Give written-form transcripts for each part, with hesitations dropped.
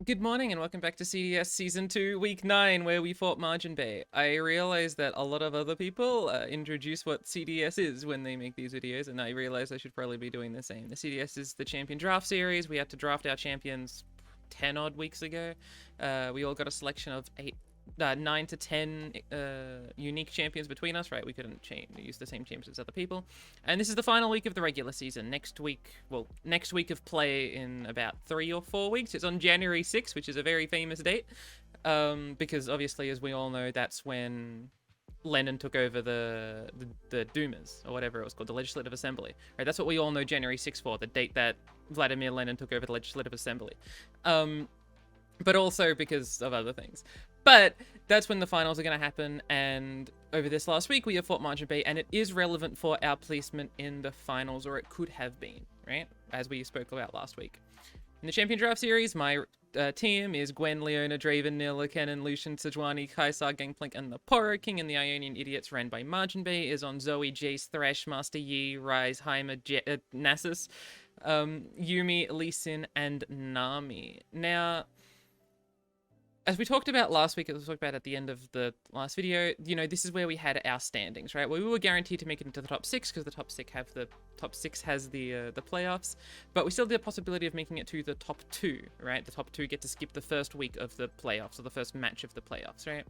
Good morning and welcome back to CDS Season 2, Week 9, where we fought Margin Bay. I realized that a lot of other people introduce what CDS is when they make these videos, and I realized I should probably be doing the same. The CDS is the Champion Draft Series. We had to draft our champions 10 odd weeks ago. We all got a selection of 9 to 10 unique champions between us, right? We couldn't use the same champions as other people. And this is the final week of the regular season. Next week of play in about 3 or 4 weeks. It's on January 6th, which is a very famous date. Because obviously, as we all know, that's when Lenin took over the Dumas, or whatever it was called, the Legislative Assembly. Right? That's what we all know January 6th for, the date that Vladimir Lenin took over the Legislative Assembly. But also because of other things. But that's when the finals are going to happen, and over this last week we have fought Margin Bay, and it is relevant for our placement in the finals, or it could have been, right? As we spoke about last week. In the Champion Draft Series, my team is Gwen, Leona, Draven, Nilla, Kennen, Lucian, Sejuani, Kaisar, Gangplank, and the Poro King, and the Ionian Idiots ran by Margin Bay is on Zoe, Jace, Thresh, Master Yi, Ryze, Heimer, Nasus, Yumi, Lee Sin, and Nami. Now, as we talked about last week, as we talked about at the end of the last video, you know, this is where we had our standings, right? Well, we were guaranteed to make it into the top 6 because the top 6 has the playoffs, but we still have the possibility of making it to the top 2, right? The top 2 get to skip the first week of the playoffs, or the first match of the playoffs, right?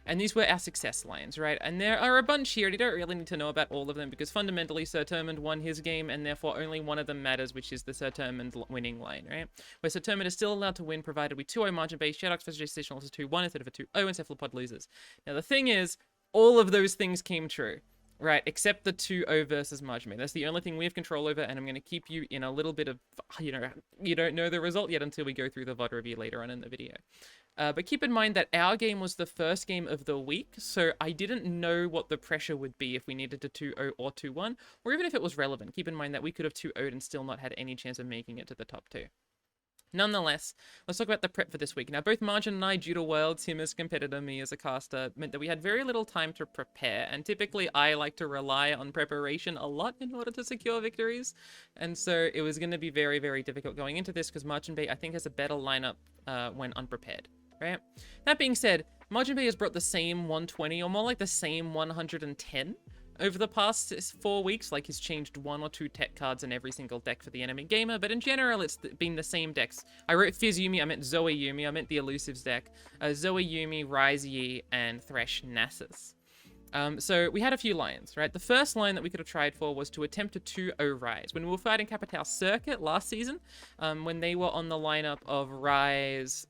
And these were our success lines, right? And there are a bunch here, and you don't really need to know about all of them, because fundamentally Sir Termund won his game, and therefore only one of them matters, which is the Sir Termund winning line, right? Where Sir Termund is still allowed to win, provided we 2-0 Margin Bay, Shadox versus Gestation also 2-1 instead of a 2-0, and Cephalopod loses. Now the thing is, all of those things came true, right? Except the 2-0 versus Margin Bay. That's the only thing we have control over, and I'm going to keep you in a little bit of, you know, you don't know the result yet until we go through the VOD review later on in the video. But keep in mind that our game was the first game of the week, so I didn't know what the pressure would be if we needed to 2-0 or 2-1, or even if it was relevant. Keep in mind that we could have 2-0'd and still not had any chance of making it to the top 2. Nonetheless, let's talk about the prep for this week. Now, both Margin and I, due to Worlds, him as competitor, me as a caster, meant that we had very little time to prepare, and typically I like to rely on preparation a lot in order to secure victories, and so it was going to be very, very difficult going into this, because Margin Bay, I think, has a better lineup when unprepared. Right? That being said, Margin Bay has brought the same 120, or more like the same 110 over the past 4 weeks. Like, he's changed 1 or 2 tech cards in every single deck for the enemy gamer, but in general, it's been the same decks. I wrote Fizz Yumi, I meant Zoe Yumi, I meant the Elusives deck. Zoe Yumi, Ryze Yi, and Thresh Nasus. So we had a few lines, right? The first line that we could have tried for was to attempt a 2-0 Ryze. When we were fighting Capital Circuit last season, when they were on the lineup of Ryze,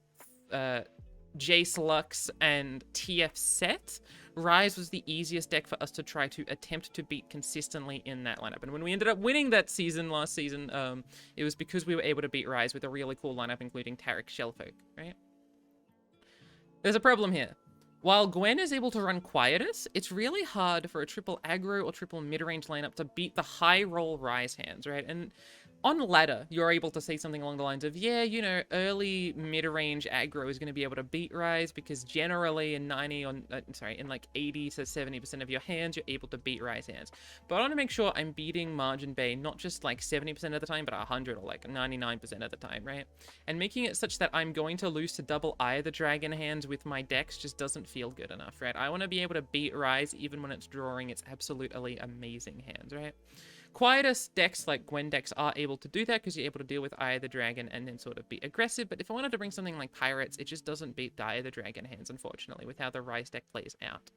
Jace Lux, and TF Set, Ryze was the easiest deck for us to try to attempt to beat consistently in that lineup. And when we ended up winning that season, last season, it was because we were able to beat Ryze with a really cool lineup, including Taric Shellfolk, right? There's a problem here. While Gwen is able to run Quietus, it's really hard for a triple aggro or triple mid-range lineup to beat the high roll Ryze hands, right? And on ladder, you're able to say something along the lines of, yeah, you know, early mid-range aggro is going to be able to beat Ryze, because generally in in like 80 to 70% of your hands, you're able to beat Ryze hands. But I want to make sure I'm beating Margin Bay not just like 70% of the time, but 100 or like 99% of the time, right? And making it such that I'm going to lose to double Eye of the Dragon hands with my decks just doesn't feel good enough, right? I want to be able to beat Ryze even when it's drawing its absolutely amazing hands, right? Quietus decks like Gwen decks are able to do that because you're able to deal with Eye of the Dragon and then sort of be aggressive, but if I wanted to bring something like Pirates, it just doesn't beat the Eye of the Dragon hands, unfortunately, with how the Ryze deck plays out.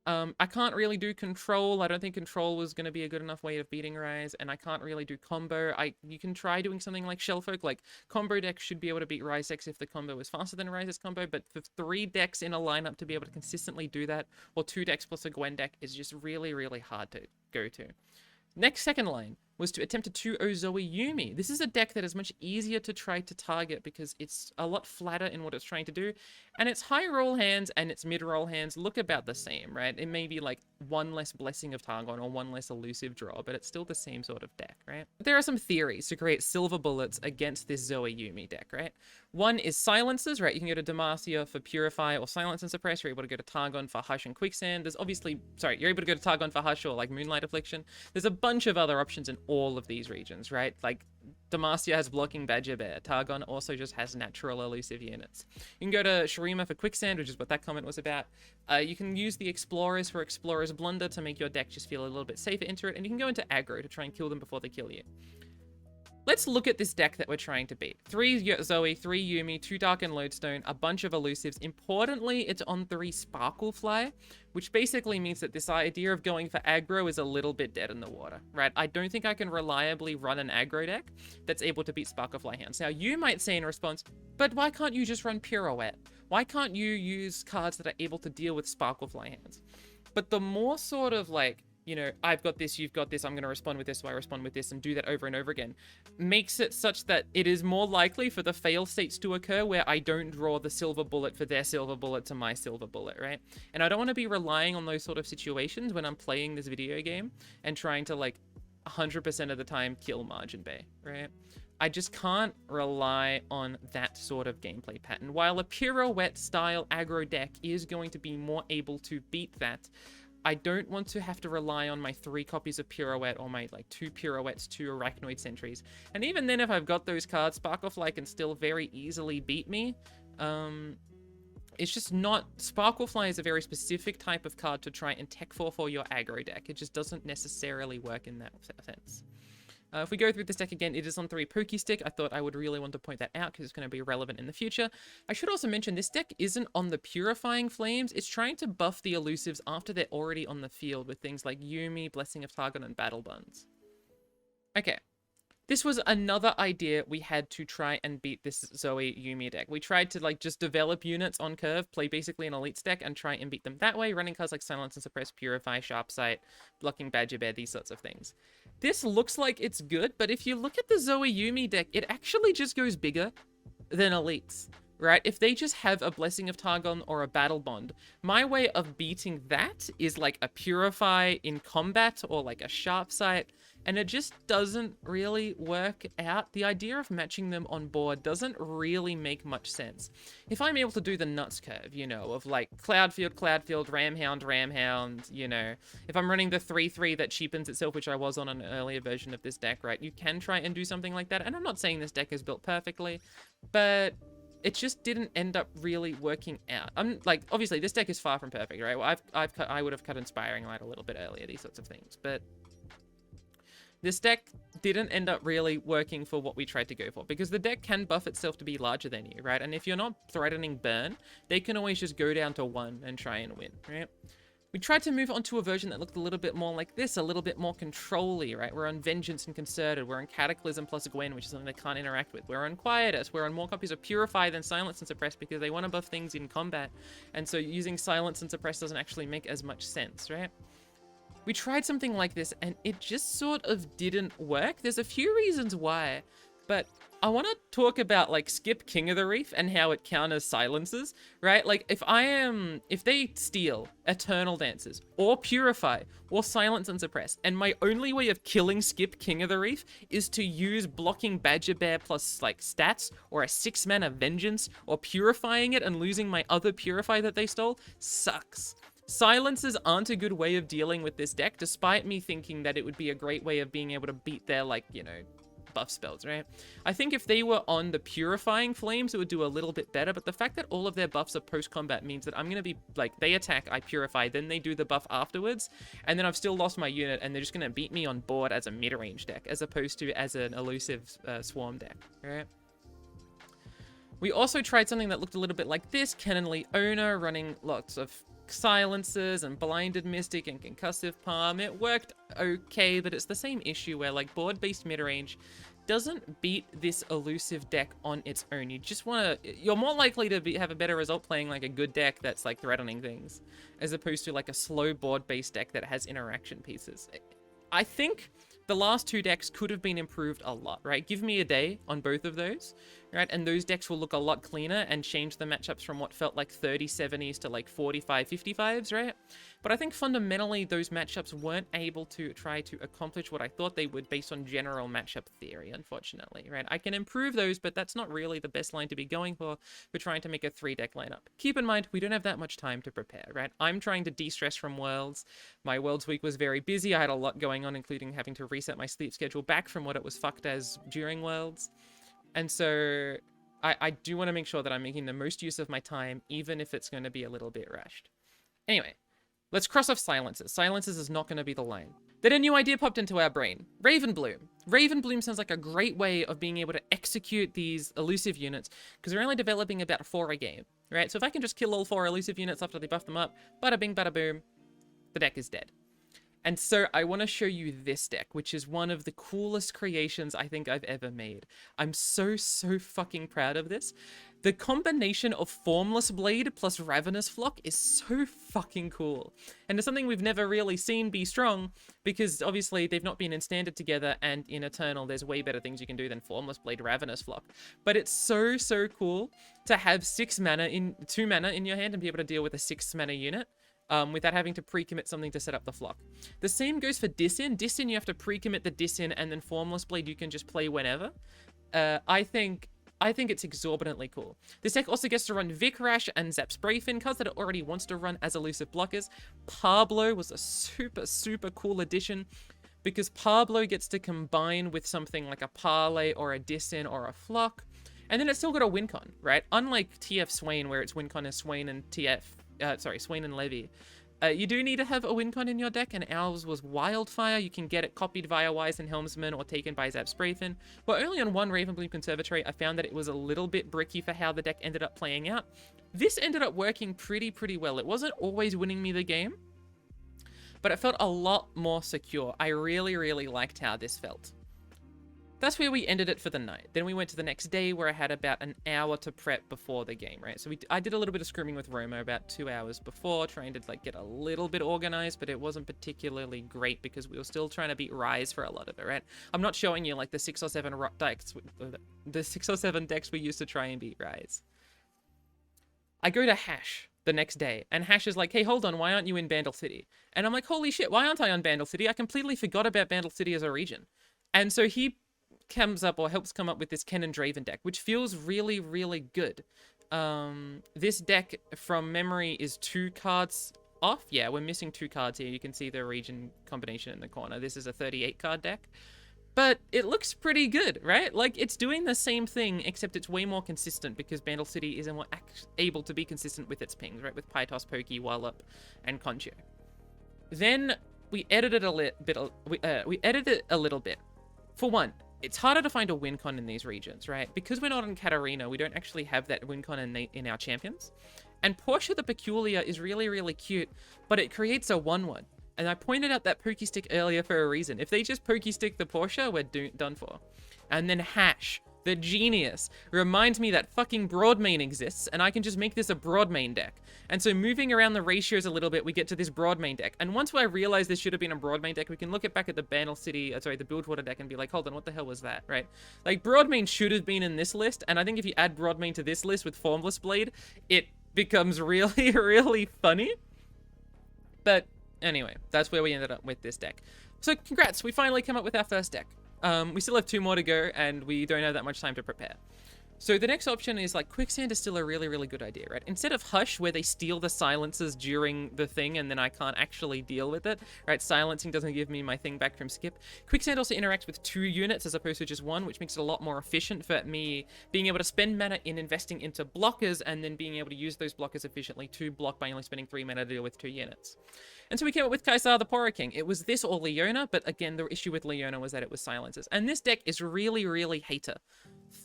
I can't really do Control. I don't think Control was going to be a good enough way of beating Ryze, and I can't really do Combo. You can try doing something like Shellfolk, like Combo decks should be able to beat Ryze decks if the combo is faster than Ryze's combo, but for 3 decks in a lineup to be able to consistently do that, or 2 decks plus a Gwen deck, is just really, really hard to go to. Next second line was to attempt a 2-0 Zoe Yumi. This is a deck that is much easier to try to target because it's a lot flatter in what it's trying to do, and its high roll hands and its mid roll hands look about the same, right? It may be like 1 less Blessing of Targon or 1 less Elusive Draw, but it's still the same sort of deck, right? There are some theories to create silver bullets against this Zoe Yumi deck, right? One is silences, right? You can go to Demacia for Purify or Silence and Suppress. You're able to go to Targon for Hush and Quicksand. There's obviously, you're able to go to Targon for Hush or like Moonlight Affliction. There's a bunch of other options, and all of these regions, right? Like, Demacia has blocking Badger Bear. Targon also just has natural elusive units. You can go to Shurima for Quicksand, which is what that comment was about. You can use the Explorers for Explorer's Blunder to make your deck just feel a little bit safer into it, and you can go into aggro to try and kill them before they kill you. Let's look at this deck that we're trying to beat. 3 Zoe, 3 Yuumi, 2 Dark and Lodestone, a bunch of elusives. Importantly, it's on 3 Sparklefly, which basically means that this idea of going for aggro is a little bit dead in the water, right? I don't think I can reliably run an aggro deck that's able to beat Sparklefly hands. Now, you might say in response, but why can't you just run Pirouette? Why can't you use cards that are able to deal with Sparklefly hands? But the more sort of like, you know, I've got this, you've got this, I'm going to respond with this, so I respond with this, and do that over and over again, makes it such that it is more likely for the fail states to occur where I don't draw the silver bullet for their silver bullet to my silver bullet, right? And I don't want to be relying on those sort of situations when I'm playing this video game and trying to, like, 100% of the time kill Margin Bay, right? I just can't rely on that sort of gameplay pattern. While a Pirouette-style aggro deck is going to be more able to beat that, I don't want to have to rely on my 3 copies of Pirouette or my, like, 2 Pirouettes, 2 Arachnoid Sentries. And even then, if I've got those cards, Sparklefly can still very easily beat me. It's just not... Sparklefly is a very specific type of card to try and tech for your aggro deck. It just doesn't necessarily work in that sense. If we go through this deck again, it is on 3 Pokestick. I thought I would really want to point that out because it's going to be relevant in the future. I should also mention this deck isn't on the Purifying Flames. It's trying to buff the elusives after they're already on the field with things like Yuumi, Blessing of Targon, and Battle Buns. Okay. This was another idea we had to try and beat this Zoe Yuumi deck. We tried to, like, just develop units on curve, play basically an Elites deck, and try and beat them that way, running cards like Silence and Suppress, Purify, Sharpsight, blocking Badger Bear, these sorts of things. This looks like it's good, but if you look at the Zoe Yuumi deck, it actually just goes bigger than Elites, right? If they just have a Blessing of Targon or a Battle Bond, my way of beating that is like a Purify in combat or like a Sharpsight, and it just doesn't really work out. The idea of matching them on board doesn't really make much sense. If I'm able to do the nuts curve, you know, of like Cloudfield, Ramhound, Ramhound, you know, if I'm running the 3/3 that cheapens itself, which I was on an earlier version of this deck, right, you can try and do something like that. And I'm not saying this deck is built perfectly, but it just didn't end up really working out. I'm like, obviously this deck is far from perfect, right? Well, I would have cut Inspiring Light a little bit earlier, these sorts of things, but this deck didn't end up really working for what we tried to go for, because the deck can buff itself to be larger than you, right? And if you're not threatening burn, they can always just go down to 1 and try and win, right? We tried to move on to a version that looked a little bit more like this, a little bit more control-y, right? We're on Vengeance and Concerted. We're on Cataclysm plus Gwen, which is something they can't interact with. We're on Quietus. We're on more copies of Purify than Silence and Suppress because they want to buff things in combat. And so using Silence and Suppress doesn't actually make as much sense, right? We tried something like this, and it just sort of didn't work. There's a few reasons why, but I want to talk about, like, Skip King of the Reef and how it counters silences, right? Like, if they steal Eternal Dances, or Purify, or Silence and Suppress, and my only way of killing Skip King of the Reef is to use blocking Badger Bear plus, like, stats, or a 6-mana Vengeance, or purifying it and losing my other Purify that they stole, sucks. Silences aren't a good way of dealing with this deck, despite me thinking that it would be a great way of being able to beat their, like, you know, buff spells, right? I think if they were on the Purifying Flames, it would do a little bit better, but the fact that all of their buffs are post-combat means that I'm going to be, like, they attack, I Purify, then they do the buff afterwards, and then I've still lost my unit, and they're just going to beat me on board as a mid-range deck, as opposed to as an elusive swarm deck, right? We also tried something that looked a little bit like this, Cannon Leona, running lots of Silences and Blinded Mystic and Concussive Palm. It worked okay, but it's the same issue where, like, board-based mid-range doesn't beat this elusive deck on its own. You just want to... You're more likely to have a better result playing, like, a good deck that's, like, threatening things, as opposed to, like, a slow board-based deck that has interaction pieces. I think the last 2 decks could have been improved a lot, right? Give me a day on both of those, right? And those decks will look a lot cleaner and change the matchups from what felt like 30-70s to like 45-55s, right? But I think fundamentally those matchups weren't able to try to accomplish what I thought they would based on general matchup theory, unfortunately, right? I can improve those, but that's not really the best line to be going for. We're trying to make a 3-deck lineup. Keep in mind, we don't have that much time to prepare, right? I'm trying to de-stress from Worlds. My Worlds week was very busy. I had a lot going on, including having to reset my sleep schedule back from what it was fucked as during Worlds. And so I do want to make sure that I'm making the most use of my time, even if it's going to be a little bit rushed. Anyway, let's cross off Silences. Silences is not going to be the line. Then a new idea popped into our brain. Ravenbloom. Ravenbloom sounds like a great way of being able to execute these elusive units, because we're only developing about 4 a game, right? So if I can just kill all 4 elusive units after they buff them up, bada bing, bada boom, the deck is dead. And so I want to show you this deck, which is one of the coolest creations I think I've ever made. I'm so fucking proud of this. The combination of Formless Blade plus Ravenous Flock is so fucking cool. And it's something we've never really seen be strong, because obviously they've not been in Standard together, and in Eternal there's way better things you can do than Formless Blade, Ravenous Flock. But it's so cool to have 2 mana in your hand and be able to deal with a 6 mana unit. Without having to pre-commit something to set up the flock. The same goes for Disin. Disin, you have to pre-commit the Disin, and then Formless Blade you can just play whenever. I think it's exorbitantly cool. This deck also gets to run Vic Rash and Zap Sprayfin cards that it already wants to run as elusive blockers. Pablo was a super cool addition, because Pablo gets to combine with something like a Parlay or a Disin or a Flock, and then it's still got a Wincon, right? Unlike TF Swain, where it's Wincon as Swain and Swain and Levy. You do need to have a Wincon in your deck, and ours was Wildfire. You can get it copied via Wise and Helmsman or taken by Zap Sprayfin. But only on one Ravenbloom Conservatory, I found that it was a little bit bricky for how the deck ended up playing out. This ended up working pretty well. It wasn't always winning me the game, but it felt a lot more secure. I really liked how this felt. That's where we ended it for the night. Then we went to the next day, where I had about an hour to prep before the game, right? So I did a little bit of scrimming with Roma about 2 hours before, trying to like get a little bit organized, but it wasn't particularly great because we were still trying to beat Rise for a lot of it, right? I'm not showing you like the 6 or 7 decks, the 6 or 7 decks we used to try and beat Rise. I go to Hash the next day, and Hash is like, hey, hold on, why aren't you in Bandle City? And I'm like, holy shit, why aren't I on Bandle City? I completely forgot about Bandle City as a region. And so he comes up, or helps come up with, this Ken and Draven deck, which feels really good. This deck, from memory, is 2 cards off. Yeah, we're missing 2 cards here. You can see the region combination in the corner. This is a 38 card deck, but it looks pretty good, right? Like, it's doing the same thing, except it's way more consistent, because Bandle City isn't able to be consistent with its pings, right? With Pytos, Pokey, Wallop, and Concho. Then we edited we edited a little bit. For one, it's harder to find a Wincon in these regions, right? Because we're not in Katarina, we don't actually have that Wincon in our champions. And Portia the Peculiar is really cute, but it creates a 1/1. And I pointed out that Pokey Stick earlier for a reason. If they just Pokey Stick the Portia, we're done for. And then Hash, the genius, reminds me that fucking Broadmain exists, and I can just make this a Broadmain deck. And so moving around the ratios a little bit, we get to this Broadmain deck. And once I realize this should have been a Broadmain deck, we can look back at the Bandle City, the Bilgewater deck, and be like, hold on, what the hell was that, right? Like, Broadmain should have been in this list, and I think if you add Broadmain to this list with Formless Blade, it becomes really funny. But anyway, that's where we ended up with this deck. So congrats, we finally came up with our first deck. We still have 2 more to go, and we don't have that much time to prepare. So the next option is, like, Quicksand is still a really good idea, right? Instead of Hush, where they steal the silences during the thing and then I can't actually deal with it, right? Silencing doesn't give me my thing back from skip. Quicksand also interacts with 2 units as opposed to just 1, which makes it a lot more efficient for me being able to spend mana in investing into blockers and then being able to use those blockers efficiently to block by only spending 3 mana to deal with 2 units. And so we came up with Kaisar the Poro King. It was this or Leona, but again, the issue with Leona was that it was silences. And this deck is really hater.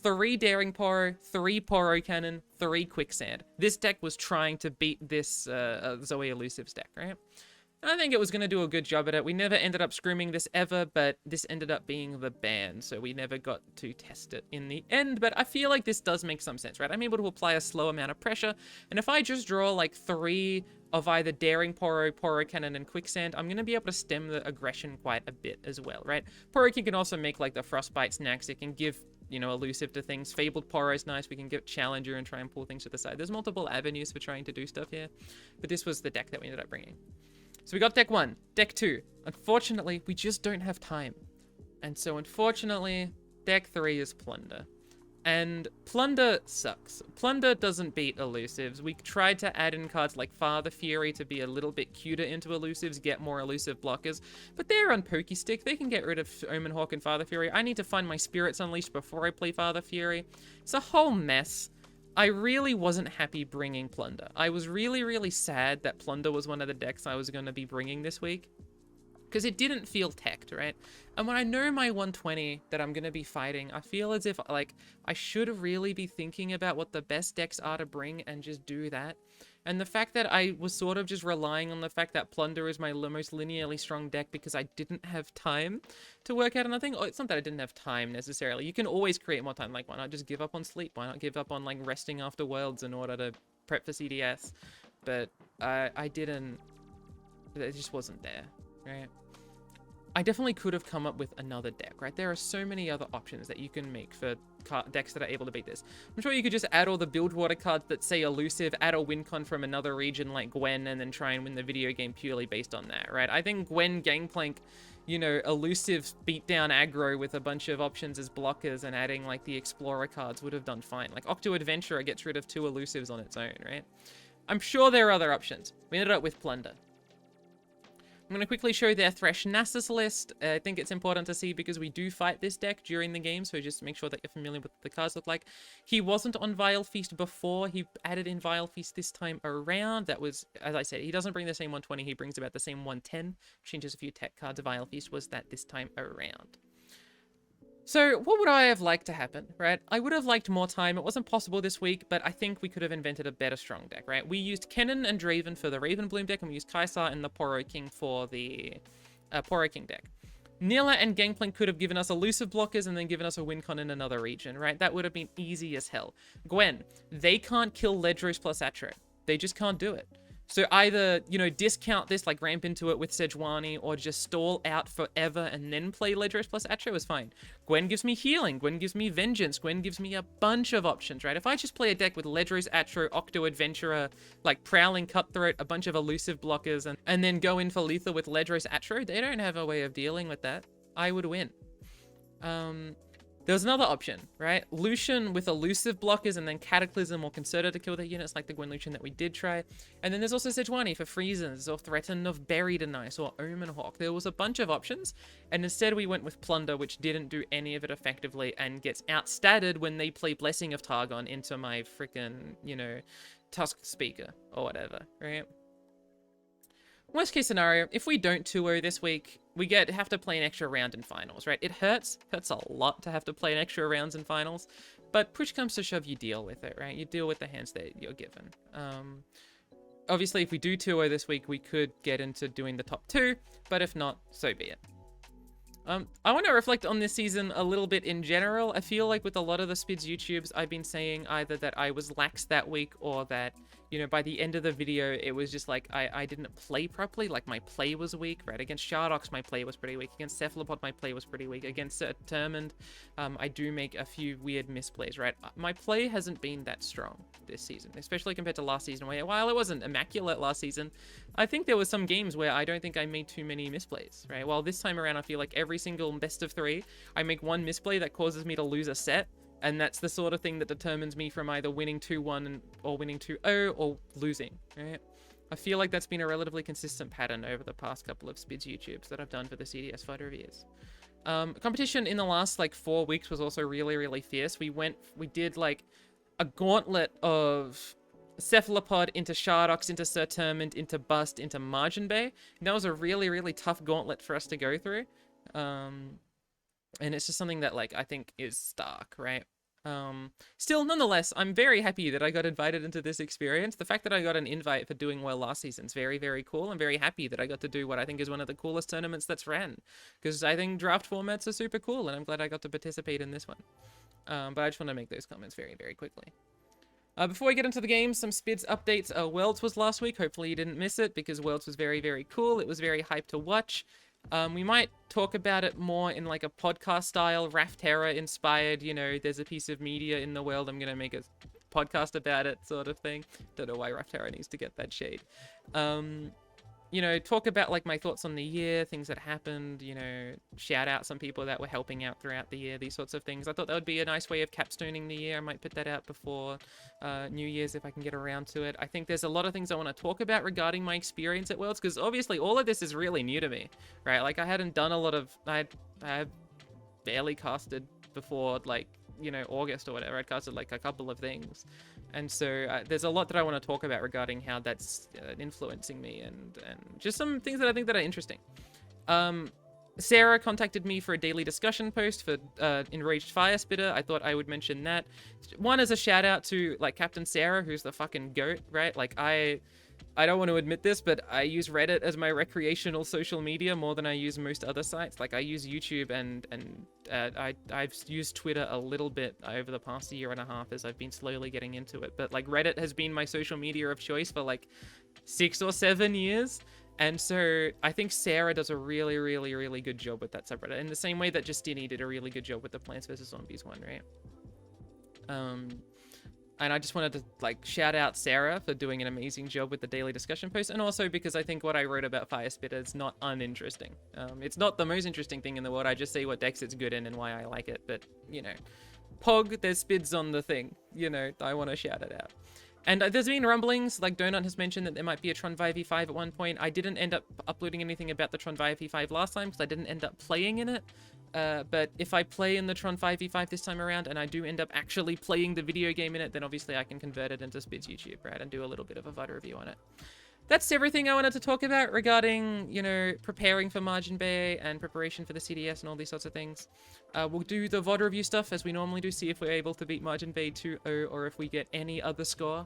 3 Daring Poro, 3 Poro Cannon, 3 Quicksand. This deck was trying to beat this Zoe Elusives deck, right? And I think it was going to do a good job at it. We never ended up screaming this ever, but this ended up being the ban, so we never got to test it in the end. But I feel like this does make some sense, right? I'm able to apply a slow amount of pressure, and if I just draw like 3 of either Daring Poro, Poro Cannon, and Quicksand, I'm going to be able to stem the aggression quite a bit as well, right? Poro King can also make like the Frostbite snacks. It can give you know, elusive to things. Fabled Poro's nice. We can get Challenger and try and pull things to the side. There's multiple avenues for trying to do stuff here. But this was the deck that we ended up bringing. So we got deck 1. Deck 2. Unfortunately, we just don't have time. And so unfortunately, deck 3 is Plunder. And Plunder sucks. Plunder doesn't beat elusives. We tried to add in cards like Father Fury to be a little bit cuter into elusives, get more elusive blockers, but they're on Pokestick. They can get rid of Omen Hawk and Father Fury. I need to find my Spirits Unleashed before I play Father Fury. It's a whole mess. I really wasn't happy bringing Plunder. I was really, really sad that Plunder was one of the decks I was going to be bringing this week, because it didn't feel teched, right? And when I know my 120 that I'm going to be fighting, I feel as if, like, I should really be thinking about what the best decks are to bring and just do that. And the fact that I was sort of just relying on the fact that Plunder is my most linearly strong deck because I didn't have time to work out another thing. Oh, it's not that I didn't have time necessarily. You can always create more time. Like, why not just give up on sleep? Why not give up on, like, resting after Worlds in order to prep for CDS? But I didn't. It just wasn't there. Right? I definitely could have come up with another deck, right? There are so many other options that you can make for decks that are able to beat this. I'm sure you could just add all the build water cards that say elusive, add a win con from another region like Gwen, and then try and win the video game purely based on that, right? I think Gwen Gangplank, you know, elusive beatdown aggro with a bunch of options as blockers and adding like the Explorer cards would have done fine. Like Octo Adventurer gets rid of 2 elusives on its own, right? I'm sure there are other options. We ended up with Plunder. I'm going to quickly show their Thresh Nasus list. I think it's important to see because we do fight this deck during the game, so just make sure that you're familiar with what the cards look like. He wasn't on Vile Feast before. He added in Vile Feast this time around. That was, as I said, he doesn't bring the same 120. He brings about the same 110. Changes a few tech cards. Vile Feast was that this time around. So what would I have liked to happen, right? I would have liked more time. It wasn't possible this week, but I think we could have invented a better strong deck, right? We used Kennen and Draven for the Raven Bloom deck, and we used Kaisar and the Poro King for the Poro King deck. Nila and Gangplank could have given us elusive blockers and then given us a win con in another region, right? That would have been easy as hell. Gwen, they can't kill Ledros plus Atro. They just can't do it. So either, you know, discount this, like ramp into it with Sejuani, or just stall out forever and then play Ledros plus Atro is fine. Gwen gives me healing, Gwen gives me vengeance, Gwen gives me a bunch of options, right? If I just play a deck with Ledros, Atro, Octo Adventurer, like Prowling Cutthroat, a bunch of elusive blockers, and then go in for lethal with Ledros, Atro, they don't have a way of dealing with that. I would win. There was another option, right? Lucian with elusive blockers and then Cataclysm or Concerta to kill the units like the Gwen Lucian that we did try. And then there's also Sejuani for Freezes or Threaten of Buried and Nice or Omen Hawk. There was a bunch of options, and instead we went with Plunder, which didn't do any of it effectively and gets outstatted when they play Blessing of Targon into my freaking, you know, Tusk Speaker or whatever, right? Worst case scenario, if we don't 2-0 this week, we have to play an extra round in finals, right? It hurts a lot to have to play an extra rounds in finals, but push comes to shove, you deal with it, right? You deal with the hands that you're given. Obviously, if we do 2-0 this week, we could get into doing the top 2, but if not, so be it. I want to reflect on this season a little bit in general. I feel like with a lot of the Spidz YouTubes, I've been saying either that I was lax that week or that, you know, by the end of the video, it was just like I didn't play properly. Like my play was weak, right? Against Shardox, my play was pretty weak. Against Cephalopod, my play was pretty weak. Against Determined, I do make a few weird misplays, right? My play hasn't been that strong this season, especially compared to last season, where while it wasn't immaculate last season, I think there were some games where I don't think I made too many misplays, right? While this time around, I feel like every single best of 3, I make one misplay that causes me to lose a set, and that's the sort of thing that determines me from either winning 2-1 or winning 2-0 or losing, right? I feel like that's been a relatively consistent pattern over the past couple of Spidz YouTubes that I've done for the CDS fighter reviews. Competition in the last like 4 weeks was also really, really fierce. We did like a gauntlet of Cephalopod into Shardox, into Sertermint, into Bust, into Margin Bay. And that was a really, really tough gauntlet for us to go through. And it's just something that, like, I think is stark, right? Still, nonetheless, I'm very happy that I got invited into this experience. The fact that I got an invite for doing well last season is very, very cool. I'm very happy that I got to do what I think is one of the coolest tournaments that's ran. Because I think draft formats are super cool, and I'm glad I got to participate in this one. But I just want to make those comments very, very quickly. Before we get into the game, some Spidz updates. Worlds was last week. Hopefully you didn't miss it, because Worlds was very, very cool. It was very hyped to watch. We might talk about it more in like a podcast style, Rafterra inspired, you know, there's a piece of media in the world, I'm going to make a podcast about it sort of thing. Don't know why Rafterra needs to get that shade. You know, talk about like my thoughts on the year, things that happened, you know, shout out some people that were helping out throughout the year, these sorts of things. I thought that would be a nice way of capstoning the year. I might put that out before New Year's if I can get around to it. I think there's a lot of things I want to talk about regarding my experience at Worlds, because obviously all of this is really new to me, right? Like I hadn't done a lot of, I barely casted before like, you know, August or whatever. I casted like a couple of things. And so there's a lot that I want to talk about regarding how that's influencing me and just some things that I think that are interesting. Sarah contacted me for a daily discussion post for Enraged Fire Spitter. I thought I would mention that. One as a shout out to like Captain Sarah, who's the fucking goat, right? Like I don't want to admit this, but I use Reddit as my recreational social media more than I use most other sites. Like I use YouTube and I've used Twitter a little bit over the past year and a half as I've been slowly getting into it. But like Reddit has been my social media of choice for like 6 or 7 years. And so I think Sarah does a really, really, really good job with that subreddit. In the same way that Justini did a really good job with the Plants vs. Zombies one, right? And I just wanted to like shout out Sarah for doing an amazing job with the daily discussion post, and also because I think what I wrote about Fire Spitter is not uninteresting. It's not the most interesting thing in the world. I just see what decks it's good in and why I like it. But you know, Pog, there's Spidz on the thing. You know, I want to shout it out. And there's been rumblings, like Donut has mentioned that there might be a Tron 5v5 at one point. I didn't end up uploading anything about the Tron 5v5 last time because I didn't end up playing in it. But if I play in the Tron 5v5 this time around and I do end up actually playing the video game in it, then obviously I can convert it into Spidz YouTube, right? And do a little bit of a VOD review on it. That's everything I wanted to talk about regarding, you know, preparing for Majiin Bay and preparation for the CDS and all these sorts of things. We'll do the VOD review stuff as we normally do, see if we're able to beat Majiin Bay 2-0 or if we get any other score.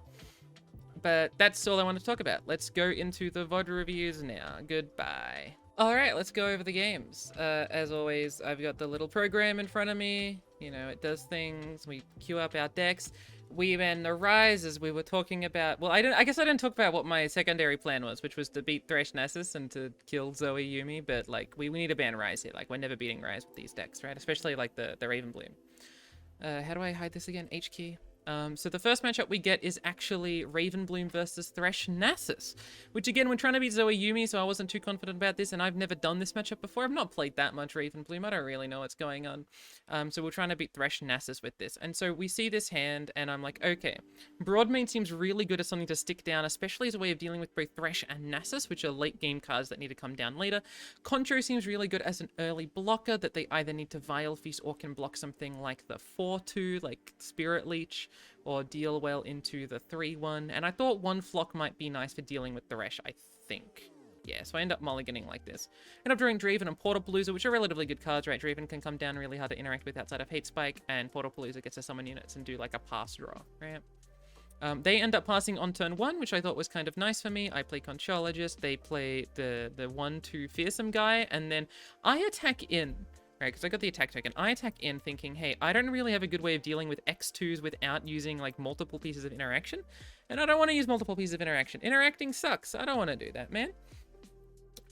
But that's all I want to talk about. Let's go into the VOD reviews now. Goodbye. Alright, let's go over the games. As always, I've got the little program in front of me. You know, it does things. We queue up our decks. We ran the Rise as we were talking about. Well, I guess I didn't talk about what my secondary plan was, which was to beat Thresh Nasus and to kill Zoe Yumi. But, like, we need to ban Rise here. Like, we're never beating Rise with these decks, right? Especially, like, the Raven Bloom. How do I hide this again? H key. So the first matchup we get is actually Raven Bloom versus Thresh Nasus, which again, we're trying to beat Zoe Yumi, so I wasn't too confident about this, and I've never done this matchup before. I've not played that much Raven Bloom. I don't really know what's going on. So we're trying to beat Thresh Nasus with this. And so we see this hand, and I'm like, okay, Broadmane seems really good as something to stick down, especially as a way of dealing with both Thresh and Nasus, which are late game cards that need to come down later. Concho seems really good as an early blocker that they either need to Vile Feast or can block something like the 4-2, like Spirit Leech, or deal well into the 3-1. And I thought one Flock might be nice for dealing with Thresh, I think. Yeah, so I end up mulliganing like this. End up drawing Draven and Portalpalooza, which are relatively good cards, right? Draven can come down really hard to interact with outside of Hate Spike, and Portalpalooza gets to summon units and do like a pass draw, right? They end up passing on turn 1, which I thought was kind of nice for me. I play Conchologist, they play the 1-2 Fearsome guy, and then I attack in. Right, because I got the attack token. I attack in thinking, hey, I don't really have a good way of dealing with X2s without using, like, multiple pieces of interaction. And I don't want to use multiple pieces of interaction. Interacting sucks. I don't want to do that, man.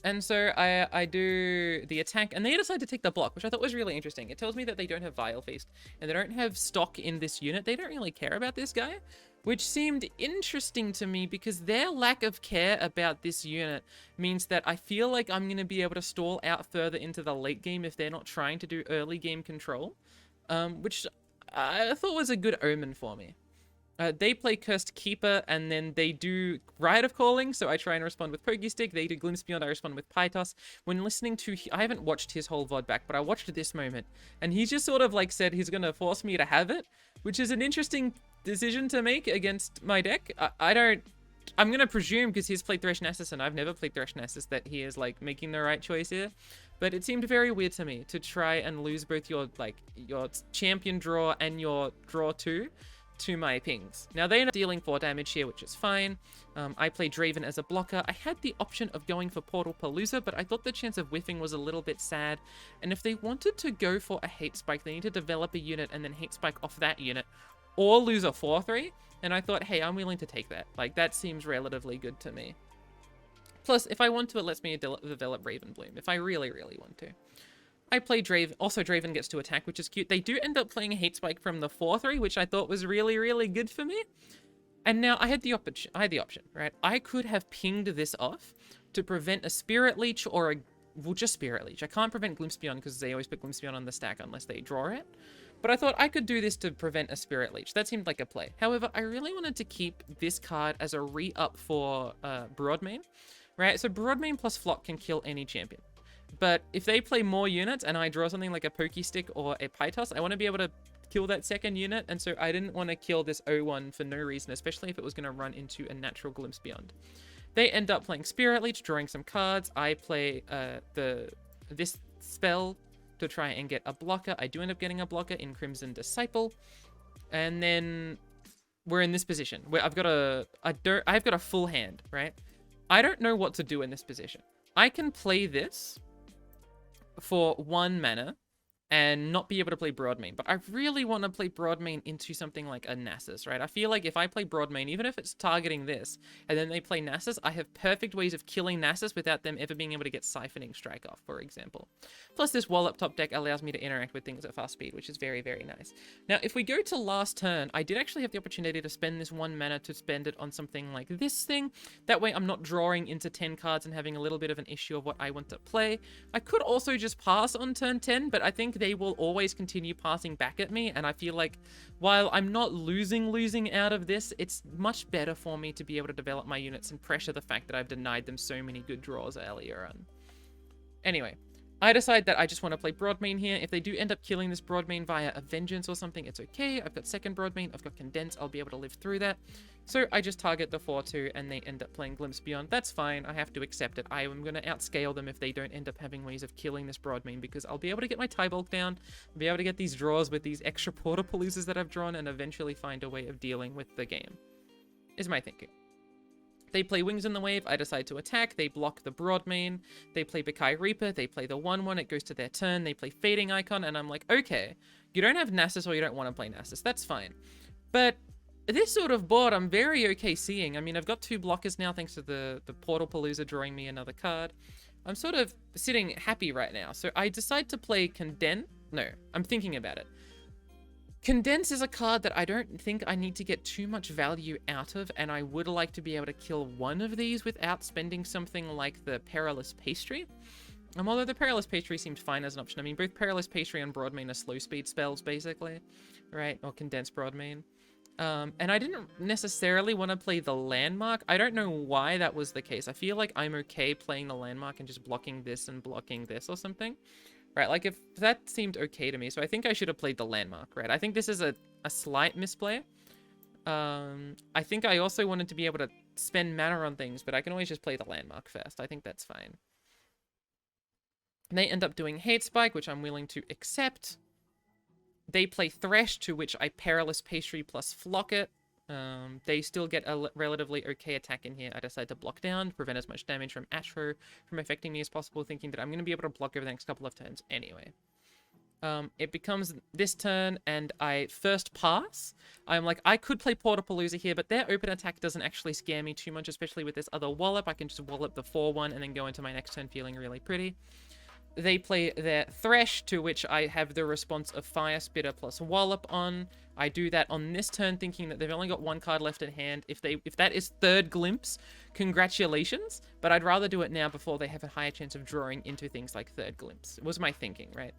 And so I do the attack, and they decide to take the block, which I thought was really interesting. It tells me that they don't have Vile Feast, and they don't have stock in this unit. They don't really care about this guy, which seemed interesting to me because their lack of care about this unit means that I feel like I'm going to be able to stall out further into the late game if they're not trying to do early game control, which I thought was a good omen for me. They play Cursed Keeper, and then they do Riot of Calling, so I try and respond with Pokestick. They do Glimpse Beyond, I respond with Pytos. When listening to... I haven't watched his whole VOD back, but I watched this moment, and he just sort of, like, said he's going to force me to have it, which is an interesting decision to make against my deck. I don't... I'm going to presume, because he's played Thresh Nasus, and I've never played Thresh Nasus, that he is, like, making the right choice here. But it seemed very weird to me to try and lose both your, like, your champion draw and your draw 2 to my pings. Now they end up dealing 4 damage here, which is fine. I play Draven as a blocker. I had the option of going for Portalpalooza, but I thought the chance of whiffing was a little bit sad. And if they wanted to go for a Hate Spike, they need to develop a unit and then Hate Spike off that unit, or lose a 4-3. And I thought, hey, I'm willing to take that. Like, that seems relatively good to me. Plus, if I want to, it lets me develop Raven Bloom, if I really, really want to. I play Draven. Also, Draven gets to attack, which is cute. They do end up playing a Hate Spike from the 4-3, which I thought was really, really good for me. And now I had the option, right? I could have pinged this off to prevent a Spirit Leech or a... Well, just Spirit Leech. I can't prevent Glimpse Beyond because they always put Glimpse Beyond on the stack unless they draw it. But I thought I could do this to prevent a Spirit Leech. That seemed like a play. However, I really wanted to keep this card as a re-up for Broadmane, right? So Broadmane plus Flock can kill any champion. But if they play more units and I draw something like a Pokey Stick or a Pytos, I want to be able to kill that second unit. And so I didn't want to kill this 0-1 for no reason, especially if it was going to run into a natural Glimpse Beyond. They end up playing Spirit Leech, drawing some cards. I play this spell to try and get a blocker. I do end up getting a blocker in Crimson Disciple. And then we're in this position where I've got a full hand, right? I don't know what to do in this position. I can play this for 1 mana and not be able to play Broadmane, but I really want to play Broadmane into something like a Nasus, right? I feel like if I play Broadmane, even if it's targeting this, and then they play Nasus, I have perfect ways of killing Nasus without them ever being able to get Siphoning Strike off, for example. Plus, this Wallop top deck allows me to interact with things at fast speed, which is very, very nice. Now, if we go to last turn, I did actually have the opportunity to spend this 1 mana to spend it on something like this thing. That way, I'm not drawing into 10 cards and having a little bit of an issue of what I want to play. I could also just pass on turn 10, but I think they will always continue passing back at me, and I feel like while I'm not losing out of this, it's much better for me to be able to develop my units and pressure the fact that I've denied them so many good draws earlier on. Anyway, I decide that I just want to play Broadmane here. If they do end up killing this Broadmane via a Vengeance or something, it's okay. I've got second Broadmane, I've got Condense, I'll be able to live through that. So I just target the 4-2 and they end up playing Glimpse Beyond. That's fine, I have to accept it. I am going to outscale them if they don't end up having ways of killing this Broadmane, because I'll be able to get my tie bulk down, I'll be able to get these draws with these extra Portapaloozas that I've drawn, and eventually find a way of dealing with the game, is my thinking. They play Wings in the Wave, I decide to attack, they block the Broadmane, they play Bakai Reaper, they play the 1-1, it goes to their turn, they play Fading Icon, and I'm like, okay, you don't have Nasus or you don't want to play Nasus, that's fine. But this sort of board I'm very okay seeing. I mean, I've got 2 blockers now thanks to the Portapalooza drawing me another card. I'm sort of sitting happy right now, so I decide to play Condense. No, I'm thinking about it. Condense is a card that I don't think I need to get too much value out of, and I would like to be able to kill one of these without spending something like the Perilous Pastry. Although the Perilous Pastry seemed fine as an option. I mean, both Perilous Pastry and Broadmane are slow speed spells, basically, right? Or Condensed Broadmane. And I didn't necessarily want to play the Landmark. I don't know why that was the case. I feel like I'm okay playing the Landmark and just blocking this and blocking this or something. Right, like if that seemed okay to me, so I think I should have played the Landmark, right? I think this is a slight misplay. I think I also wanted to be able to spend mana on things, but I can always just play the Landmark first. I think that's fine. And they end up doing Hate Spike, which I'm willing to accept. They play Thresh, to which I Perilous Pastry plus Flock it. They still get a relatively okay attack in here. I decide to block down, prevent as much damage from Atro from affecting me as possible, thinking that I'm going to be able to block over the next couple of turns anyway. It becomes this turn, and I first pass. I'm like, I could play Portapalooza here, but their open attack doesn't actually scare me too much, especially with this other Wallop. I can just Wallop the 4-1 and then go into my next turn feeling really pretty. They play their Thresh, to which I have the response of Fire Spitter plus Wallop on. I do that on this turn, thinking that they've only got 1 card left in hand. If that is third Glimpse, congratulations. But I'd rather do it now before they have a higher chance of drawing into things like third Glimpse. It was my thinking, right?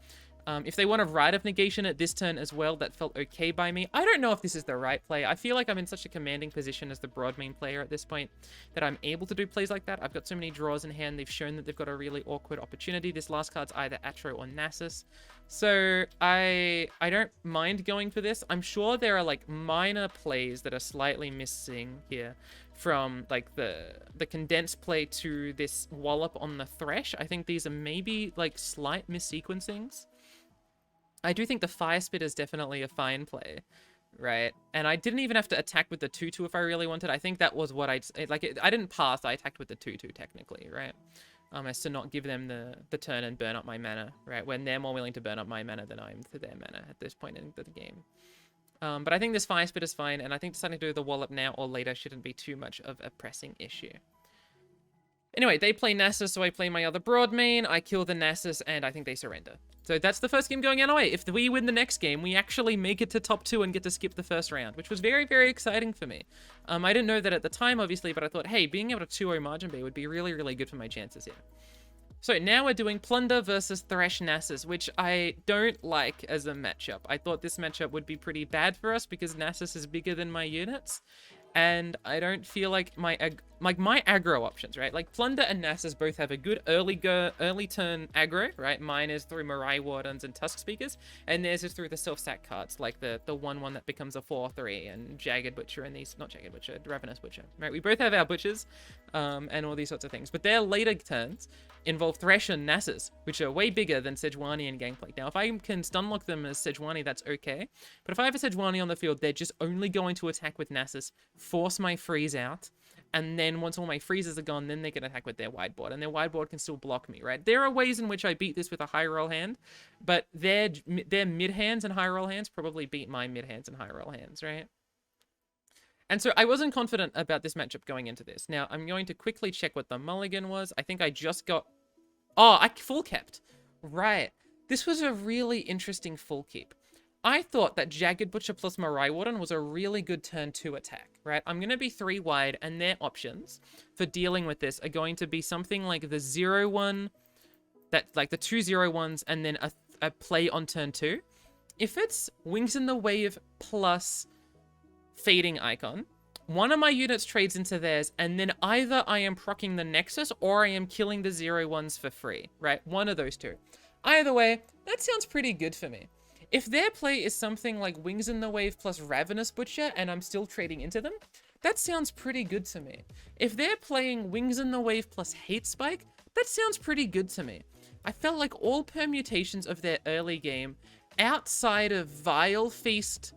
If they want a Rite of Negation at this turn as well, that felt okay by me. I don't know if this is the right play. I feel like I'm in such a commanding position as the Broadmane player at this point that I'm able to do plays like that. I've got so many draws in hand. They've shown that they've got a really awkward opportunity. This last card's either Atro or Nasus. So I don't mind going for this. I'm sure there are like minor plays that are slightly missing here, from like the condensed play to this Wallop on the Thresh. I think these are maybe like slight missequencings. I do think the Fire Spit is definitely a fine play, right? And I didn't even have to attack with the 2-2 if I really wanted. I think that was what I didn't pass. I attacked with the 2-2 technically, right? As to not give them the turn and burn up my mana, right? When they're more willing to burn up my mana than I am to their mana at this point in the game. But I think this Fire Spit is fine, and I think deciding to do the Wallop now or later shouldn't be too much of a pressing issue. Anyway, they play Nasus, so I play my other broad main, I kill the Nasus, and I think they surrender. So that's the first game going out of the way. If we win the next game, we actually make it to top 2 and get to skip the first round, which was very, very exciting for me. I didn't know that at the time, obviously, but I thought, hey, being able to 2-0 Margin B would be really, really good for my chances here. So now we're doing Plunder versus Thresh Nasus, which I don't like as a matchup. I thought this matchup would be pretty bad for us because Nasus is bigger than my units. And I don't feel like my aggro options, right? Like Plunder and Nasus both have a good early turn aggro, right? Mine is through Mirai Wardens and Tusk Speakers, and theirs is through the self-stack cards, like the 1/1 that becomes a 4/3 and Jagged Butcher and these, not Jagged Butcher, Ravenous Butcher, right? We both have our butchers, and all these sorts of things. But their later turns involve Thresh and Nasus, which are way bigger than Sejuani and Gangplank. Now, if I can stunlock them as Sejuani, that's okay. But if I have a Sejuani on the field, they're just only going to attack with Nasus, force my freeze out, and then once all my freezes are gone, then they can attack with their wide board, and their wide board can still block me, right? There are ways in which I beat this with a high roll hand, but their mid hands and high roll hands probably beat my mid hands and high roll hands, right? And so I wasn't confident about this matchup going into this. Now, I'm going to quickly check what the mulligan was. I think I just got... Oh, I full kept. Right. This was a really interesting full keep. I thought that Jagged Butcher plus Mirai Warden was a really good turn 2 attack, right? I'm going to be 3 wide, and their options for dealing with this are going to be something like the 0/1, like the 2/0/1s, and then a play on turn 2. If it's Wings in the Wave plus Fading Icon, one of my units trades into theirs, and then either I am proccing the Nexus or I am killing the 0/1s for free, right? One of those two. Either way, that sounds pretty good for me. If their play is something like Wings in the Wave plus Ravenous Butcher and I'm still trading into them, that sounds pretty good to me. If they're playing Wings in the Wave plus Hate Spike, that sounds pretty good to me. I felt like all permutations of their early game, outside of Vile Feast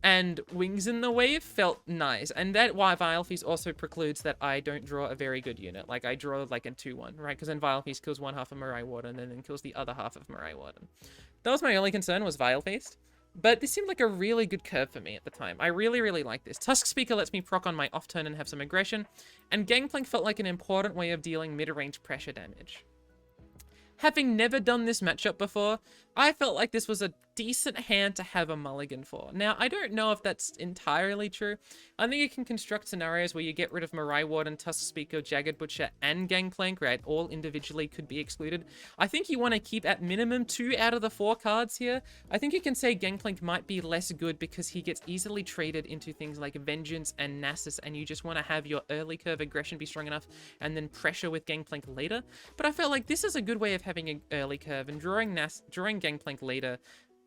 and Wings in the Wave, felt nice. And that why Vile Feast also precludes that I don't draw a very good unit. Like, I draw like a 2/1, right? Because then Vile Feast kills one half of Mirai Warden and then kills the other half of Mirai Warden. That was my only concern, was Vile Feast. But this seemed like a really good curve for me at the time. I really, really like this. Tusk Speaker lets me proc on my off turn and have some aggression. And Gangplank felt like an important way of dealing mid-range pressure damage. Having never done this matchup before, I felt like this was a decent hand to have a mulligan for. Now, I don't know if that's entirely true. I think you can construct scenarios where you get rid of Mirai Warden, Tusk Speaker, Jagged Butcher, and Gangplank, right? All individually could be excluded. I think you want to keep at minimum 2 out of the 4 cards here. I think you can say Gangplank might be less good because he gets easily traded into things like Vengeance and Nasus, and you just want to have your early curve aggression be strong enough and then pressure with Gangplank later. But I felt like this is a good way of having an early curve, and drawing Gangplank later.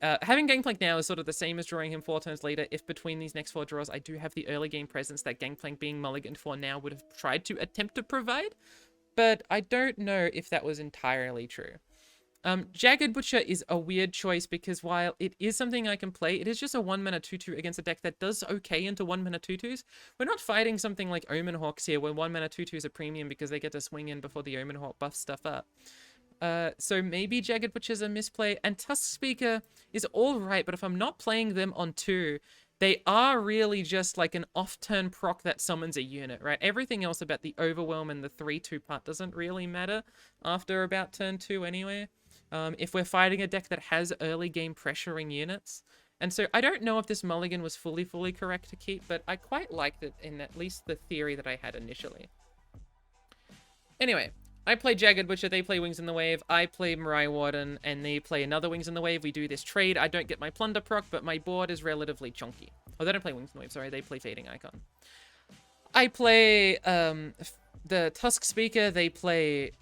Having Gangplank now is sort of the same as drawing him 4 turns later, if between these next 4 draws I do have the early game presence that Gangplank being mulliganed for now would have tried to attempt to provide, but I don't know if that was entirely true. Jagged Butcher is a weird choice because while it is something I can play, it is just a 1-mana 2/2 against a deck that does okay into 1-mana 2/2s. We're not fighting something like Omen Hawks here, where 1-mana 2/2s are premium because they get to swing in before the Omen Hawk buffs stuff up. So maybe Jagged Butcher's a misplay, and Tusk Speaker is alright, but if I'm not playing them on 2, they are really just like an off-turn proc that summons a unit, right? Everything else about the Overwhelm and the 3/2 part doesn't really matter after about turn 2 anyway. If we're fighting a deck that has early game pressuring units. And so I don't know if this mulligan was fully correct to keep, but I quite liked it in at least the theory that I had initially. Anyway, I play Jagged Butcher, they play Wings in the Wave, I play Mirai Warden, and they play another Wings in the Wave. We do this trade. I don't get my Plunder proc, but my board is relatively chunky. Oh, they don't play Wings in the Wave, sorry, they play Fading Icon. I play the Tusk Speaker, they played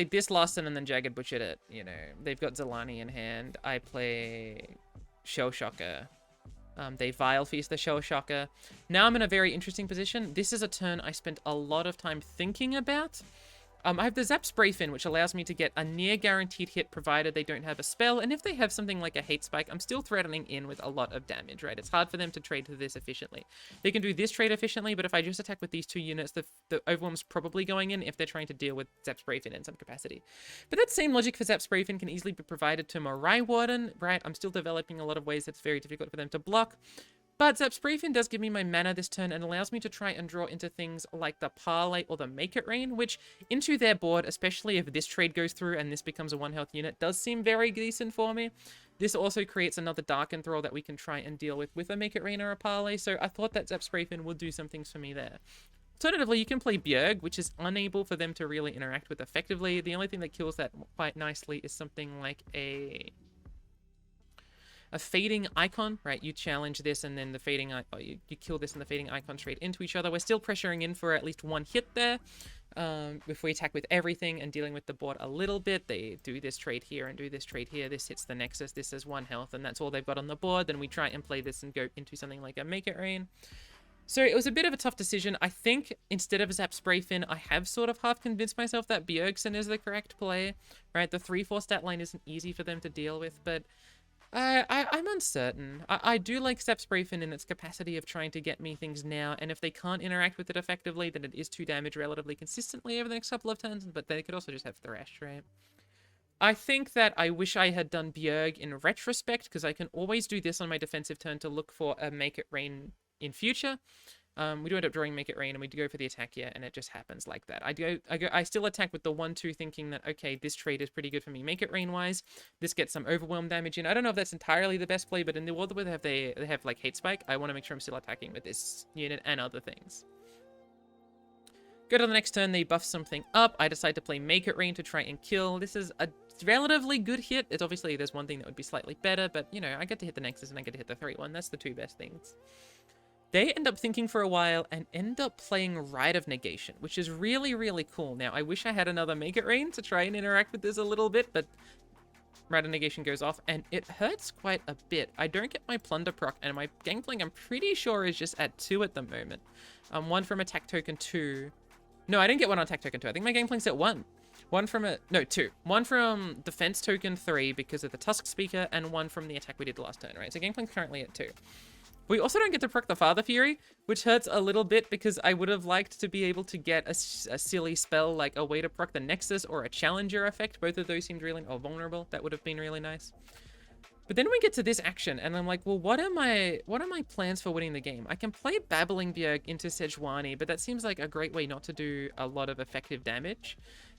this last turn and then Jagged Butchered it, you know. They've got Zelani in hand. I play Shell Shocker. They Vile Feast the Shell Shocker. Now I'm in a very interesting position. This is a turn I spent a lot of time thinking about. I have the Zap Spray Fin, which allows me to get a near guaranteed hit provided they don't have a spell. And if they have something like a Hate Spike, I'm still threatening in with a lot of damage, right? It's hard for them to trade to this efficiently. They can do this trade efficiently, but if I just attack with these 2 units, the Overwhelm's probably going in if they're trying to deal with Zap Spray Fin in some capacity. But that same logic for Zap Spray Fin can easily be provided to Mirai Warden, right? I'm still developing a lot of ways that's very difficult for them to block. But Zapsprayfin does give me my mana this turn and allows me to try and draw into things like the Parlay or the Make It Rain, which into their board, especially if this trade goes through and this becomes a 1-health unit, does seem very decent for me. This also creates another Dark Enthrall that we can try and deal with a Make It Rain or a Parlay, so I thought that Zapsprayfin would do some things for me there. Alternatively, you can play Bjerg, which is unable for them to really interact with effectively. The only thing that kills that quite nicely is something like a fading icon, right? You challenge this and then the fading icon, you kill this and the fading icon straight into each other. We're still pressuring in for at least one hit there. If we attack with everything and dealing with the board a little bit, they do this trade here and do this trade here. This hits the Nexus. This is 1 health and that's all they've got on the board. Then we try and play this and go into something like a Make It Rain. So it was a bit of a tough decision. I think instead of Zapsprayfin, I have sort of half convinced myself that Bjergsen is the correct play, right? The 3-4 stat line isn't easy for them to deal with, but I'm uncertain. I do like Zapsprayfin in its capacity of trying to get me things now, and if they can't interact with it effectively, then it is 2 damage relatively consistently over the next couple of turns, but they could also just have Thresh, right? I think that I wish I had done Bjerg in retrospect, because I can always do this on my defensive turn to look for a Make It Rain in future. We do end up drawing Make It Rain, and we do go for the attack here, and it just happens like that. I still attack with the 1-2, thinking that, okay, this trade is pretty good for me Make It Rain-wise. This gets some Overwhelm damage in. I don't know if that's entirely the best play, but in the world where they have, like, Hate Spike, I want to make sure I'm still attacking with this unit and other things. Go to the next turn, they buff something up. I decide to play Make It Rain to try and kill. This is a relatively good hit. It's obviously, there's one thing that would be slightly better, but, you know, I get to hit the Nexus and I get to hit the 3-1. That's the 2 best things. They end up thinking for a while and end up playing Rite of Negation, which is really, really cool. Now, I wish I had another Make It Rain to try and interact with this a little bit, but Rite of Negation goes off, and it hurts quite a bit. I don't get my Plunder proc, and my Gangplank, I'm pretty sure, is just at 2 at the moment. 1 from Attack Token 2. No, I didn't get 1 on Attack Token 2. I think my Gangplank's at 1. 1 from no, 2. 1 from Defense Token 3 because of the Tusk Speaker, and 1 from the attack we did last turn, right? So Gangplank's currently at 2. We also don't get to proc the Father Fury, which hurts a little bit because I would have liked to be able to get a silly spell like a way to proc the Nexus or a Challenger effect. Both of those seemed really vulnerable. That would have been really nice. But then we get to this action, and I'm like, well, what are my plans for winning the game? I can play Babbling Bjerg into Sejuani, but that seems like a great way not to do a lot of effective damage.